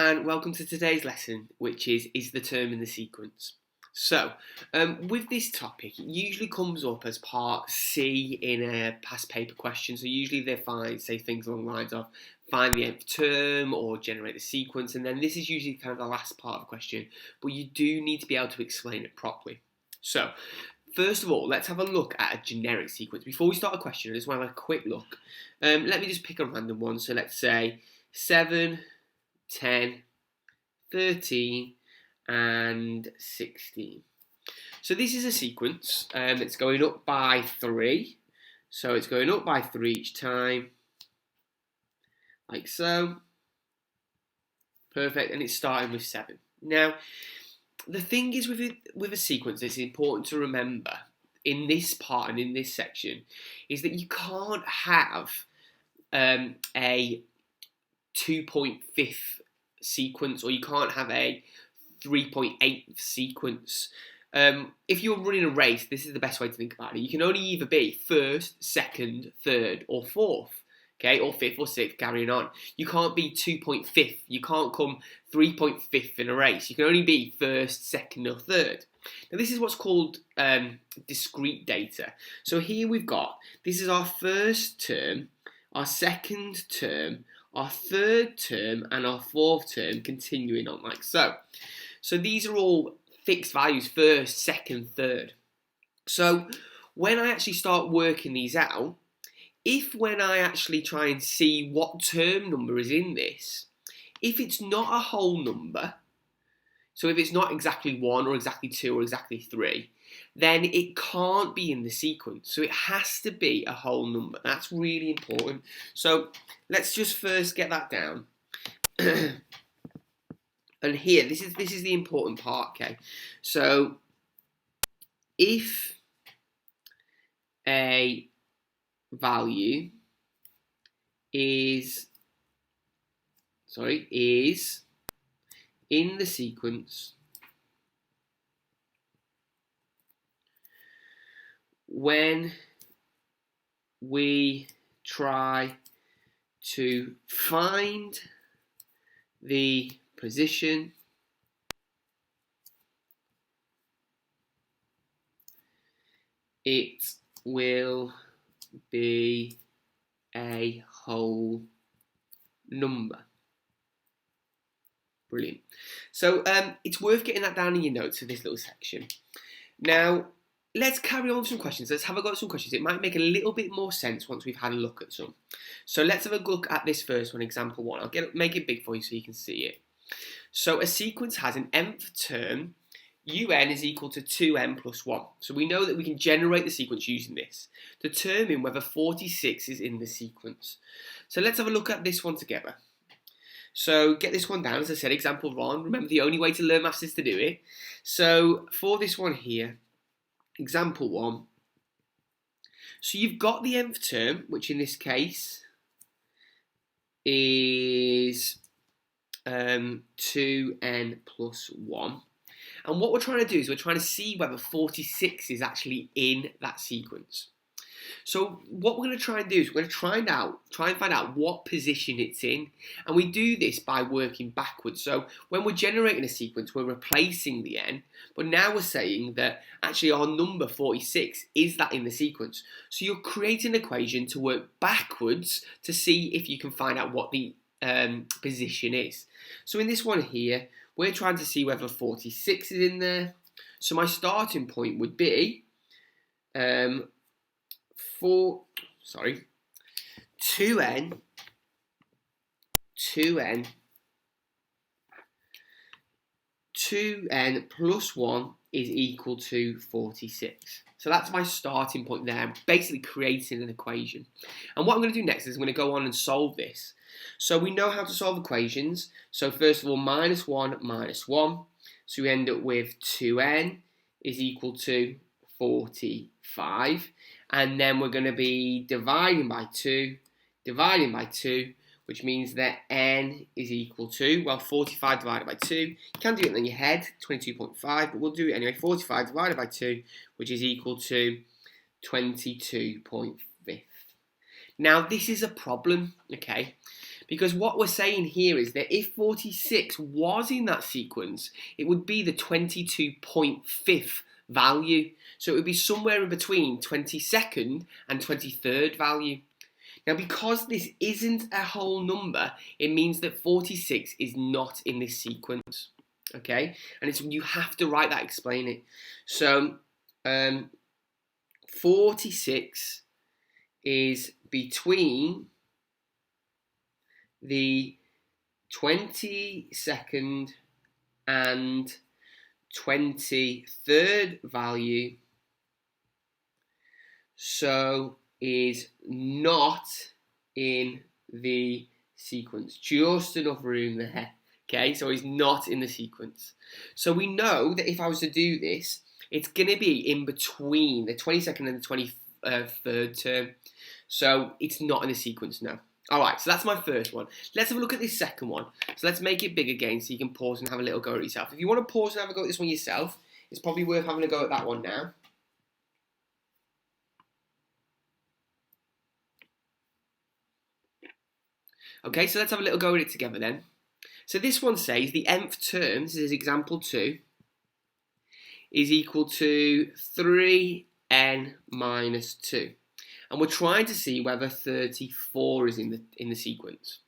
and welcome to today's lesson, which is the term in the sequence. So, with this topic, it usually comes up as part C in a past paper question. So usually they say things along the lines of find the nth term or generate the sequence, and then this is usually kind of the last part of the question, but you do need to be able to explain it properly. So, first of all, let's have a look at a generic sequence. Before we start a question, I just want to have a quick look. Let me just pick a random one. So let's say 7, 10, 13, and 16. So this is a sequence. It's going up by 3. So it's going up by 3 each time, like so. Perfect, and it's starting with 7. Now, the thing is with a sequence that's important to remember in this part and in this section is that you can't have a 2.5 sequence, or you can't have a 3.8 sequence. If you're running a race, this is the best way to think about it. You can only either be first, second, third, or fourth. Okay, or fifth or sixth, carrying on. You can't be 2.5. You can't come 3.5 in a race. You can only be first, second, or third. Now, this is what's called discrete data. So here we've got, this is our first term, our second term, our third term, and our fourth term, continuing on like so. So these are all fixed values, first, second, third. So when I actually start working these out, when I actually try and see what term number is in this, if it's not a whole number, so if it's not exactly 1 or exactly 2 or exactly 3, then it can't be in the sequence. So it has to be a whole number. That's really important. So let's just first get that down. And here, this is the important part, okay? So if a value is in the sequence when we try to find the position it will be a whole number. Brilliant. So it's worth getting that down in your notes for this little section. Now, let's carry on with some questions. Let's have a go at some questions. It might make a little bit more sense once we've had a look at some. So let's have a look at this first one, example 1. I'll make it big for you so you can see it. So a sequence has an nth term, un is equal to 2n plus 1. So we know that we can generate the sequence using this. Determine whether 46 is in the sequence. So let's have a look at this one together. So get this one down, as I said, example 1. Remember, the only way to learn maths is to do it. So for this one here, example 1. So you've got the nth term, which in this case is 2n plus 1. And what we're trying to do is we're trying to see whether 46 is actually in that sequence. So what we're going to try and do is we're going to try and find out what position it's in. And we do this by working backwards. So when we're generating a sequence, we're replacing the n. But now we're saying that actually our number 46 is that in the sequence. So you're creating an equation to work backwards to see if you can find out what the position is. So in this one here, we're trying to see whether 46 is in there. So my starting point would be 2n plus 1 is equal to 46. So that's my starting point there. I'm basically creating an equation. And what I'm going to do next is I'm going to go on and solve this. So we know how to solve equations. So first of all, minus 1 minus 1. So we end up with 2n is equal to 45. And then we're going to be dividing by 2, which means that n is equal to, well, 45 divided by 2. You can do it in your head, 22.5, but we'll do it anyway. 45 divided by 2, which is equal to 22.5. Now, this is a problem, okay? Because what we're saying here is that if 46 was in that sequence, it would be the 22.5th value. So it would be somewhere in between 22nd and 23rd value. Now, because this isn't a whole number, it means that 46 is not in this sequence. Okay? And you have to write that, explain it. So, 46 is between the 22nd and 23rd value, so is not in the sequence. Just enough room there. Okay, so he's not in the sequence. So we know that if I was to do this, it's going to be in between the 22nd and the 23rd term. So it's not in the sequence now. Alright, so that's my first one. Let's have a look at this second one. So let's make it big again so you can pause and have a little go at it yourself. If you want to pause and have a go at this one yourself, it's probably worth having a go at that one now. Okay, so let's have a little go at it together then. So this one says the nth term, this is example 2, is equal to 3n minus 2. And we're trying to see whether 34 is in the sequence.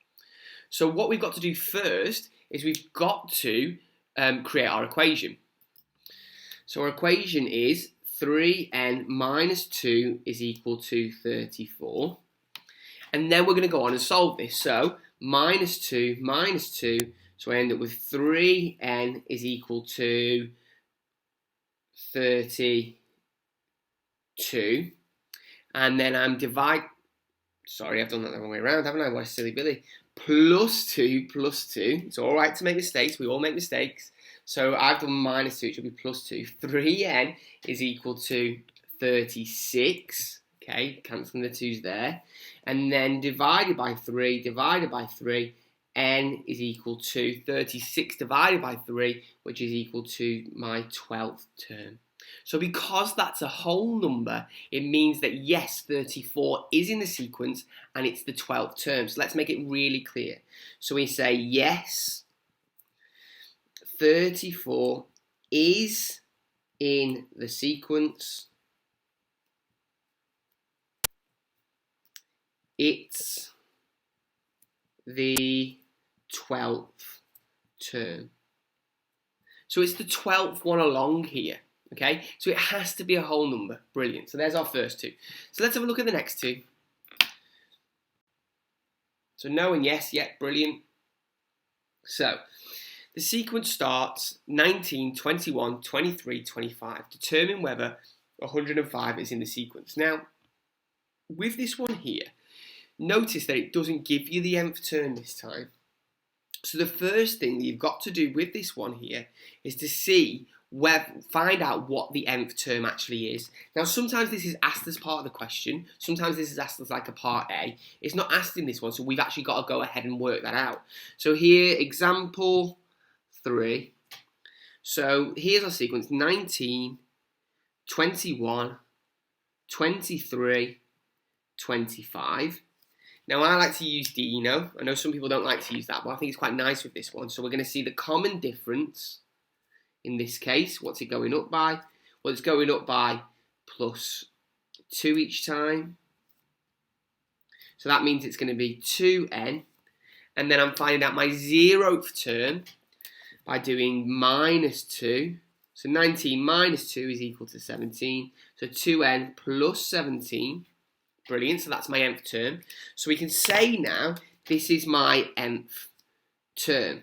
So what we've got to do first is we've got to create our equation. So our equation is 3n minus 2 is equal to 34. And then we're going to go on and solve this. So minus 2, so I end up with 3n is equal to 32. And then I'm sorry, I've done that the wrong way around, haven't I? What a silly Billy. Plus 2. It's all right to make mistakes. We all make mistakes. So I've done minus 2. It should be plus 2. 3n is equal to 36. Okay, cancelling the 2's there. And then divided by 3, n is equal to 36 divided by 3, which is equal to my 12th term. So because that's a whole number, it means that yes, 34 is in the sequence and it's the 12th term. So let's make it really clear. So we say yes, 34 is in the sequence. It's the 12th term. So it's the 12th one along here. Okay, so it has to be a whole number. Brilliant. So there's our first two. So let's have a look at the next two. So no and yes, yeah, brilliant. So the sequence starts 19, 21, 23, 25. Determine whether 105 is in the sequence. Now, with this one here, notice that it doesn't give you the nth term this time. So the first thing that you've got to do with this one here is to find out what the nth term actually is. Now, sometimes this is asked as part of the question. Sometimes this is asked as like a part A. It's not asked in this one, so we've actually got to go ahead and work that out. So here, example 3. So here's our sequence, 19, 21, 23, 25. Now, I like to use Dino. I know some people don't like to use that, but I think it's quite nice with this one. So we're going to see the common difference. In this case, what's it going up by? Well, it's going up by plus 2 each time. So that means it's going to be 2n. And then I'm finding out my 0th term by doing minus 2. So 19 minus 2 is equal to 17. So 2n plus 17. Brilliant. So that's my nth term. So we can say now, this is my nth term.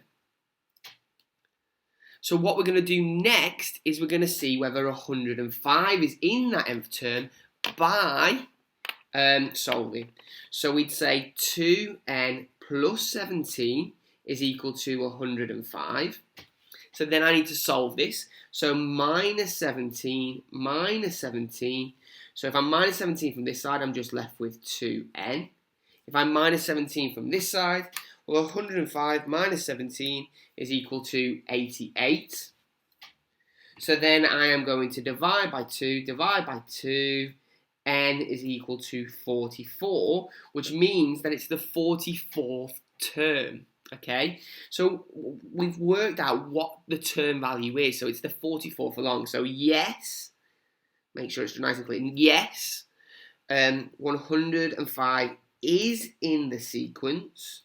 So what we're going to do next is we're going to see whether 105 is in that nth term by solving. So we'd say 2n plus 17 is equal to 105. So then I need to solve this. So minus 17. So if I'm minus 17 from this side, I'm just left with 2n. If I'm minus 17 from this side, well, 105 minus 17 is equal to 88. So then I am going to divide by 2, n is equal to 44, which means that it's the 44th term. Okay, so we've worked out what the term value is. So it's the 44th along. So yes, make sure it's nice and clear. Yes, 105 is in the sequence.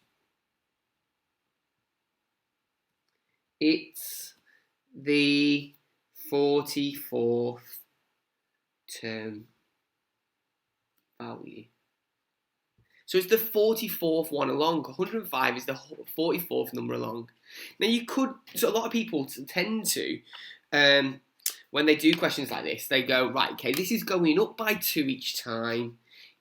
It's the 44th term value. So it's the 44th one along. 105 is the 44th number along. Now so a lot of people tend to, when they do questions like this, they go, right, okay, this is going up by 2 each time.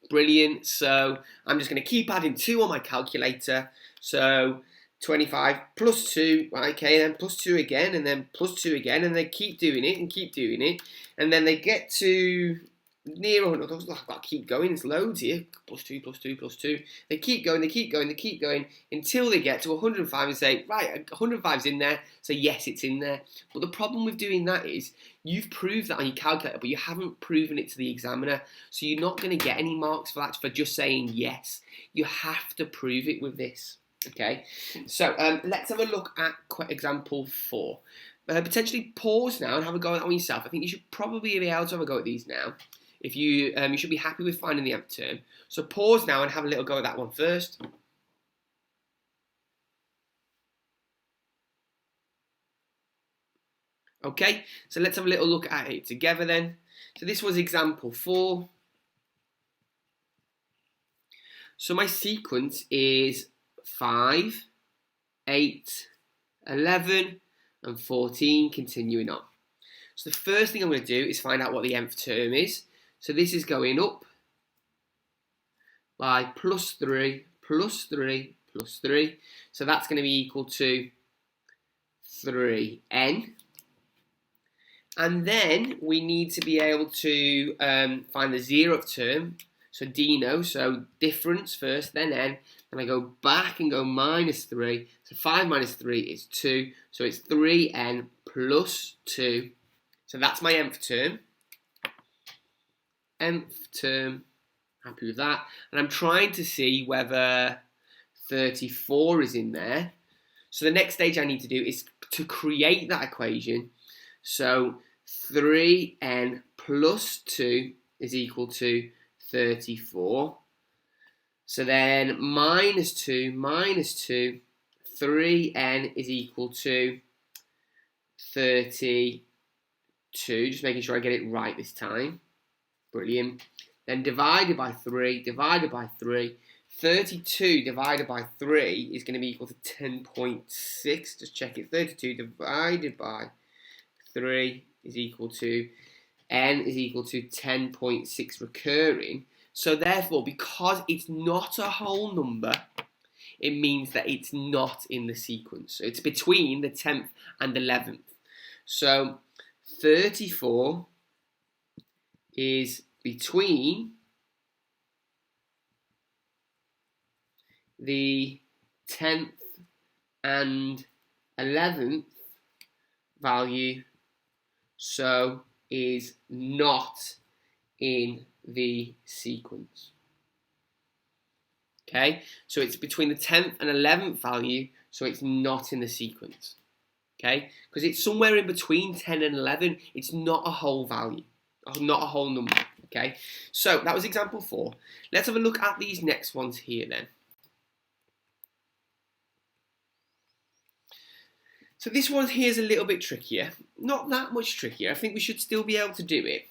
Brilliant. So I'm just going to keep adding 2 on my calculator. So 25 plus 2, right, okay, then plus 2 again, and then plus 2 again, and they keep doing it and keep doing it. And then they get to near 100, I've got to keep going, it's loads here, plus 2, plus 2, plus 2. They keep going, they keep going, they keep going, until they get to 105 and say, right, 105's in there, so yes, it's in there. But the problem with doing that is, you've proved that on your calculator, but you haven't proven it to the examiner, so you're not going to get any marks for that, for just saying yes. You have to prove it with this, okay? So, let's have a look at example 4. Potentially pause now and have a go at that one yourself. I think you should probably be able to have a go at these now. If you should be happy with finding the nth term. So pause now and have a little go at that one first. Okay, so let's have a little look at it together then. So this was example 4. So my sequence is 5, 8, 11, and 14, continuing on. So the first thing I'm going to do is find out what the nth term is. So this is going up by plus 3, plus 3, plus 3. So that's going to be equal to 3n. And then we need to be able to find the 0th term. So deno, so difference first, then n. Then I go back and go minus 3. So 5 minus 3 is 2. So it's 3n plus 2. So that's my nth term. Nth term, happy with that. And I'm trying to see whether 34 is in there. So the next stage I need to do is to create that equation. So 3n plus 2 is equal to 34. So then minus 2, 3n is equal to 32. Just making sure I get it right this time. Brilliant. Then divided by 3, 32 divided by 3 is going to be equal to 10.6. Just check it. 32 divided by 3 is equal to, n is equal to 10.6 recurring. So therefore, because it's not a whole number, it means that it's not in the sequence. So it's between the 10th and 11th. So 34 is between the 10th and 11th value, so is not in the sequence. Okay, so it's between the 10th and 11th value, so it's not in the sequence. Okay, because it's somewhere in between 10 and 11, it's not a whole value, not a whole number. Okay, so that was example 4. Let's have a look at these next ones here then. So this one here is a little bit trickier, not that much trickier. I think we should still be able to do it.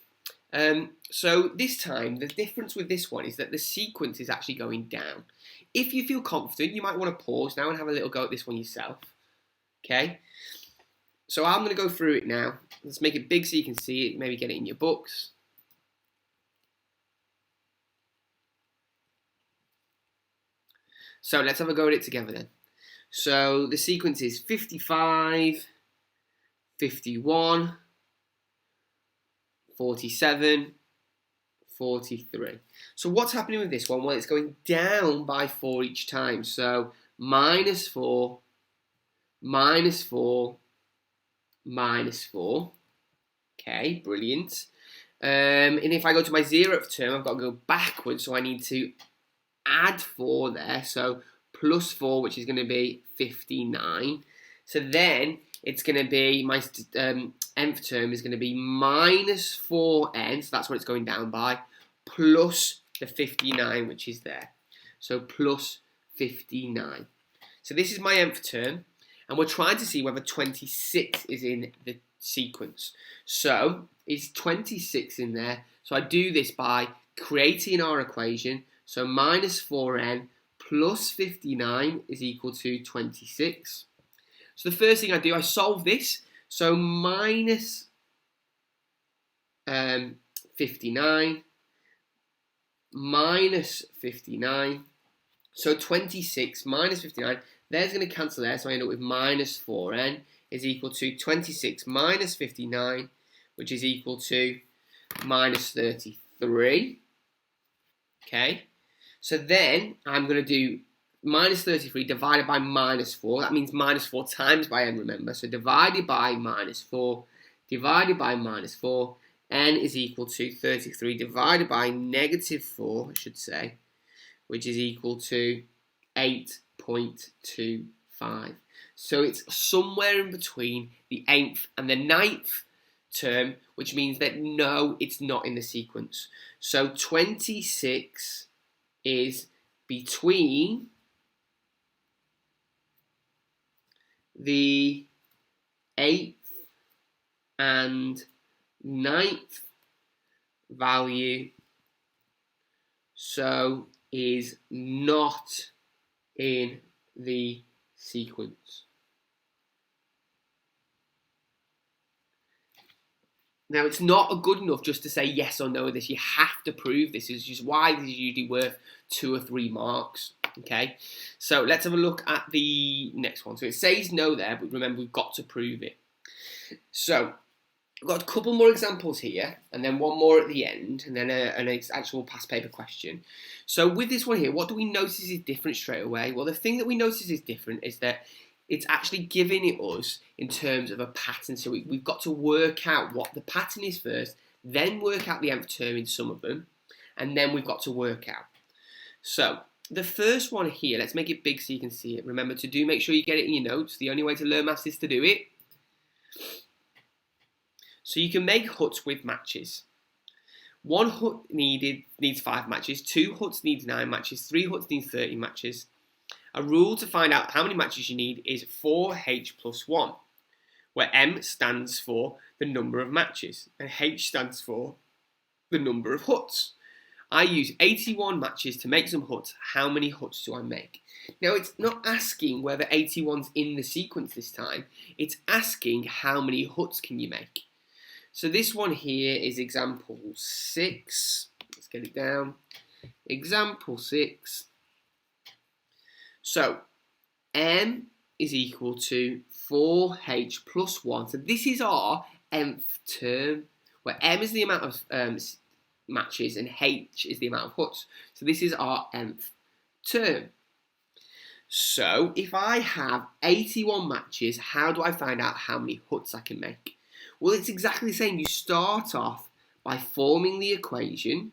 So this time, the difference with this one is that the sequence is actually going down. If you feel confident, you might want to pause now and have a little go at this one yourself. Okay, so I'm going to go through it now. Let's make it big so you can see it, maybe get it in your books. So let's have a go at it together then. So the sequence is 55, 51, 47, 43. So what's happening with this one? Well, it's going down by 4 each time. So minus 4, minus 4, minus 4. Okay, brilliant. And if I go to my 0th term, I've got to go backwards, so I need to add 4 there. So plus 4, which is going to be 59. So then it's going to be, my nth term is going to be minus 4n, so that's what it's going down by, plus the 59, which is there. So plus 59. So this is my nth term, and we're trying to see whether 26 is in the sequence. So is 26 in there? So I do this by creating our equation. So minus 4n plus 59 is equal to 26. So the first thing I do, I solve this. So minus 59 minus 59. So 26 minus 59, there's going to cancel there, so I end up with minus 4n is equal to 26 minus 59, which is equal to minus 33. Okay, so then I'm going to do minus 33 divided by minus 4. That means minus 4 times by n, remember. So divided by minus 4, divided by minus 4, n is equal to 33 divided by negative 4, I should say, which is equal to 8.25. So it's somewhere in between the 8th and the 9th term, which means that no, it's not in the sequence. So 26 is between the 8th and 9th value, so is not in the sequence. Now, it's not good enough just to say yes or no to this. You have to prove this. This is just why this is usually worth 2 or 3 marks. Okay, so let's have a look at the next one. So it says no there, but remember, we've got to prove it. So I've got a couple more examples here, and then one more at the end, and then an actual past paper question. So with this one here, what do we notice is different straight away? Well, the thing that we notice is different is that it's actually giving it us in terms of a pattern. So we've got to work out what the pattern is first, then work out the nth term in some of them, and then we've got to work out. So the first one here, let's make it big so you can see it. Remember to make sure you get it in your notes. The only way to learn maths is to do it. So you can make huts with matches. 1 hut needs 5 matches, 2 huts needs 9 matches, 3 huts needs 30 matches. A rule to find out how many matches you need is 4h plus 1, where m stands for the number of matches and h stands for the number of huts. I use 81 matches to make some huts. How many huts do I make? Now, it's not asking whether 81's in the sequence this time. It's asking how many huts can you make. So this one here is example 6. Let's get it down. Example 6. So m is equal to 4h plus 1. So this is our nth term, where m is the amount of matches and h is the amount of huts. So this is our nth term. So if I have 81 matches, how do I find out how many huts I can make? Well, it's exactly the same. You start off by forming the equation,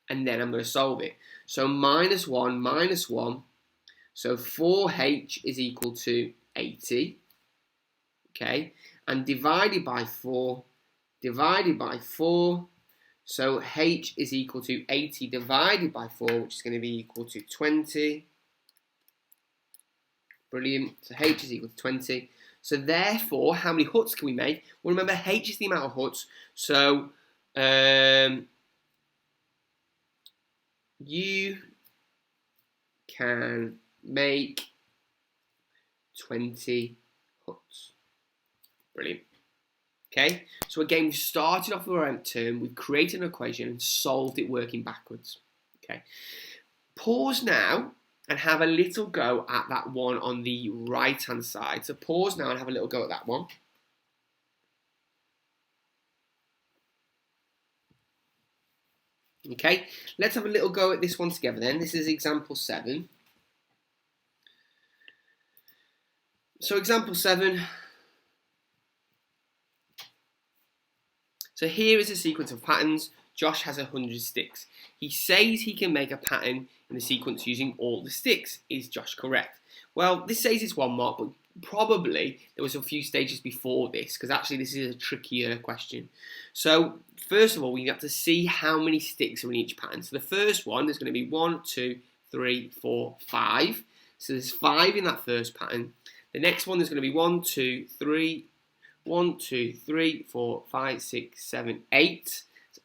and then I'm going to solve it. So minus 1 minus 1. So 4h is equal to 80. Okay. And divided by 4. Divided by 4. So h is equal to 80 divided by 4, which is going to be equal to 20. Brilliant. So h is equal to 20. So therefore, how many huts can we make? Well, remember, h is the amount of huts. So you can make 20 huts. Brilliant. Okay, so again, we started off with our nth term, we've created an equation and solved it working backwards. Okay, pause now and have a little go at that one on the right hand side. So pause now and have a little go at that one. Okay, let's have a little go at this one together then. This is example 7. So example 7. So here is a sequence of patterns. Josh has 100 sticks. He says he can make a pattern in the sequence using all the sticks. Is Josh correct? Well, this says it's 1 mark, but probably there was a few stages before this, because actually this is a trickier question. So first of all, we have to see how many sticks are in each pattern. So the first one, there's going to be 1, 2, 3, 4, 5. So there's 5 in that first pattern. The next one, there's going to be 1, 2, 3, 1, 2, 3, 4, 5, 6, 7, 8.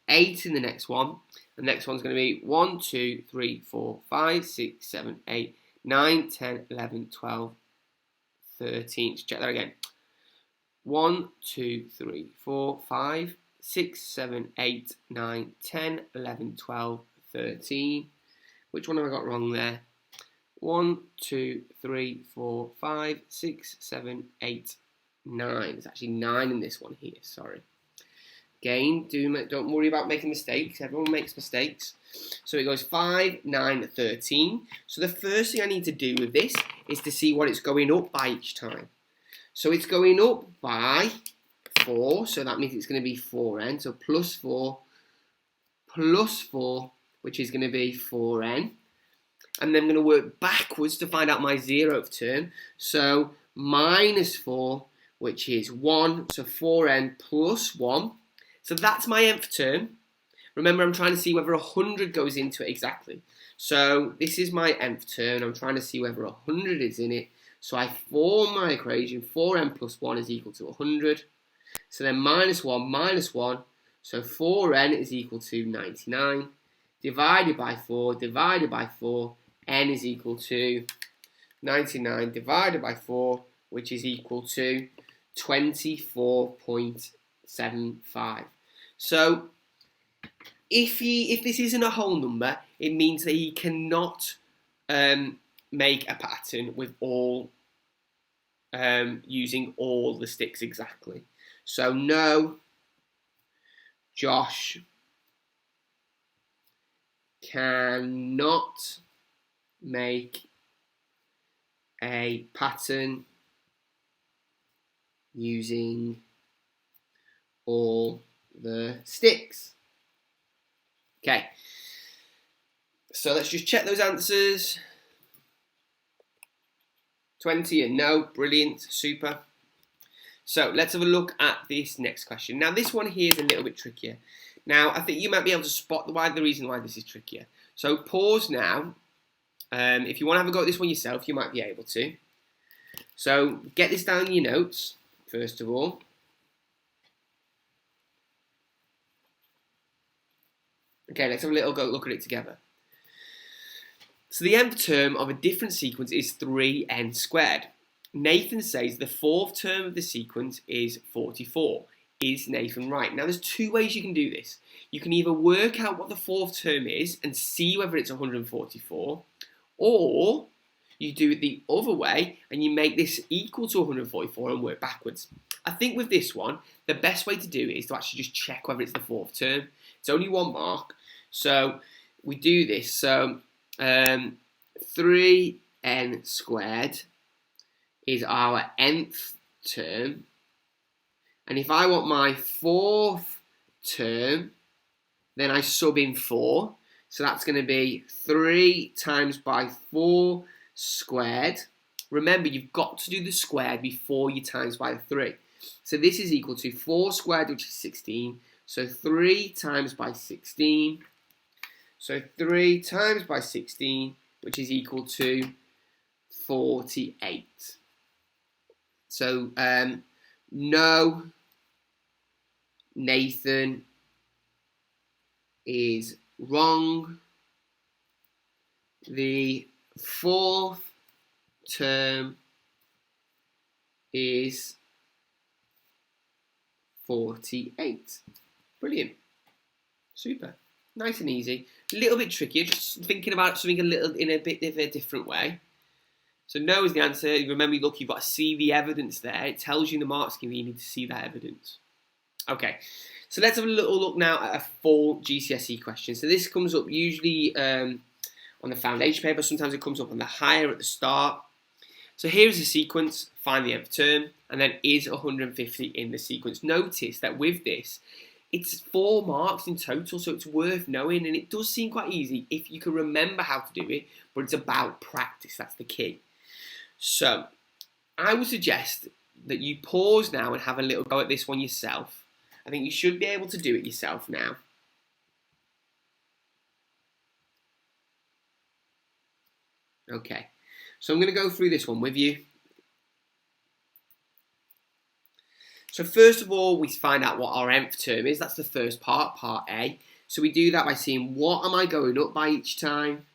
8 in the next one. The next one's going to be 1, 2, 3, 4, 5, 6, 7, 8, 9, 10, 11, 12, 13. Let's check that again. 1, 2, 3, 4, 5, 6, 7, 8, 9, 10, 11, 12, 13. Which one have I got wrong there? 1, 2, 3, 4, 5, 6, 7, 8, 9. There's actually 9 in this one here, sorry. Again, don't worry about making mistakes. Everyone makes mistakes. So it goes 5, 9, 13. So the first thing I need to do with this is to see what it's going up by each time. So it's going up by 4. So that means it's going to be 4n. So plus 4, which is going to be 4n. And then I'm going to work backwards to find out my 0th term. So minus 4, which is 1. So 4n plus 1. So that's my nth term. Remember, I'm trying to see whether 100 goes into it exactly. So this is my nth term. I'm trying to see whether 100 is in it. So I form my equation. 4n plus 1 is equal to 100. So then minus 1. So 4n is equal to 99. Divided by 4. N is equal to 99 divided by 4, which is equal to 24.75. So if this isn't a whole number, it means that he cannot make a pattern with all using all the sticks exactly. So no, Josh cannot make a pattern using all the sticks. Okay, so let's just check those answers. 20 and no, brilliant, super. So let's have a look at this next question. Now this one here is a little bit trickier. Now I think you might be able to spot the reason why this is trickier. So pause now. If you want to have a go at this one yourself, you might be able to. So get this down in your notes, first of all. Okay, let's have a little go look at it together. So the nth term of a different sequence is 3n squared. Nathan says the 4th term of the sequence is 44. Is Nathan right? Now there's 2 ways you can do this. You can either work out what the 4th term is and see whether it's 144, or you do it the other way and you make this equal to 144 and work backwards. I think with this one, the best way to do it is to actually just check whether it's the 4th term. It's only 1 mark, so we do this. So 3n squared is our nth term, and if I want my 4th term, then I sub in 4. So that's going to be 3 times by 4 squared. Remember, you've got to do the squared before you times by the 3. So this is equal to 4 squared, which is 16. So 3 times by 16. So 3 times by 16, which is equal to 48. So no, Nathan is wrong. The 4th term is 48. Brilliant. Super. Nice and easy. A little bit trickier, just thinking about something a little in a bit of a different way. So no is the answer. Remember, look, you've got to see the evidence there. It tells you in the mark scheme that you need to see that evidence. Okay, so let's have a little look now at a full GCSE question. So this comes up usually on the foundation paper. Sometimes it comes up on the higher at the start. So here's the sequence. Find the nth term, and then is 150 in the sequence. Notice that with this, it's 4 marks in total, so it's worth knowing, and it does seem quite easy if you can remember how to do it, but it's about practice, that's the key. So, I would suggest that you pause now and have a little go at this one yourself. I think you should be able to do it yourself now. Okay, so I'm going to go through this one with you. So first of all, we find out what our nth term is. That's the first part, part A. So we do that by seeing what am I going up by each time?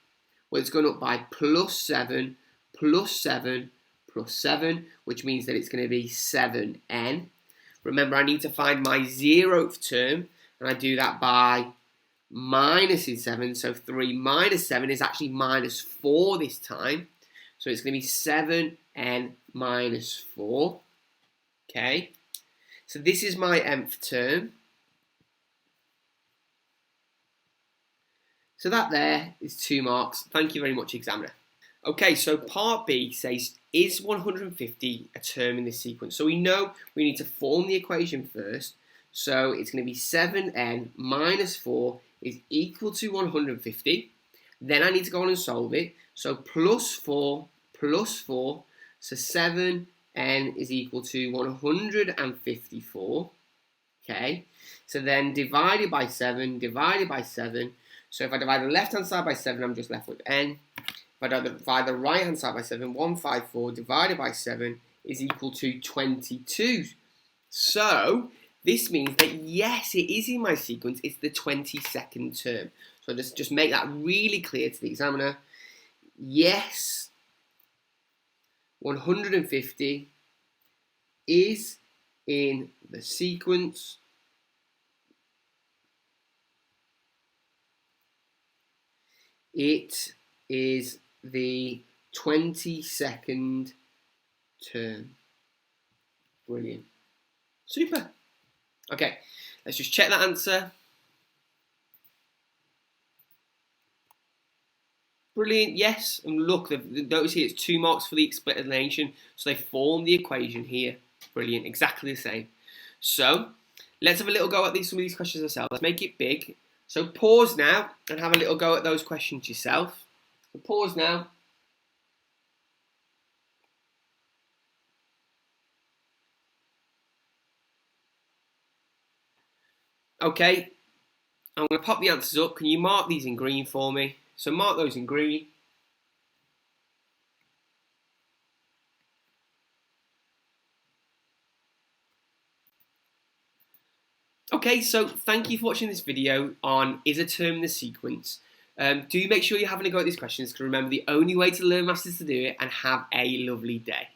Well, it's going up by plus 7, plus 7, plus 7, which means that it's going to be 7n. Remember, I need to find my 0th term, and I do that by minusing 7. So 3 minus 7 is actually minus 4 this time. So it's going to be 7n minus 4. Okay. So this is my nth term. So that there is 2 marks. Thank you very much, examiner. Okay, so part B says, is 150 a term in this sequence? So we know we need to form the equation first. So it's going to be 7n minus 4 is equal to 150. Then I need to go on and solve it. So plus 4, so 7n is equal to 154. Okay, so then divided by 7. So if I divide the left hand side by 7, I'm just left with n. If I divide the right hand side by 7, 154 divided by 7 is equal to 22. So this means that yes, it is in my sequence, it's the 22nd term. So just make that really clear to the examiner. Yes, 150 is in the sequence. It is the 22nd term. Brilliant. Super. Okay, let's just check that answer. Brilliant, yes. And look, notice here it's 2 marks for the explanation, so they form the equation here. Brilliant, exactly the same. So, let's have a little go at some of these questions ourselves. Let's make it big. So pause now and have a little go at those questions yourself. So pause now. Okay, I'm going to pop the answers up. Can you mark these in green for me? So mark those in green. Okay, so thank you for watching this video on is a term in the sequence. Do make sure you're having a go at these questions, because remember, the only way to learn maths is to do it, and have a lovely day.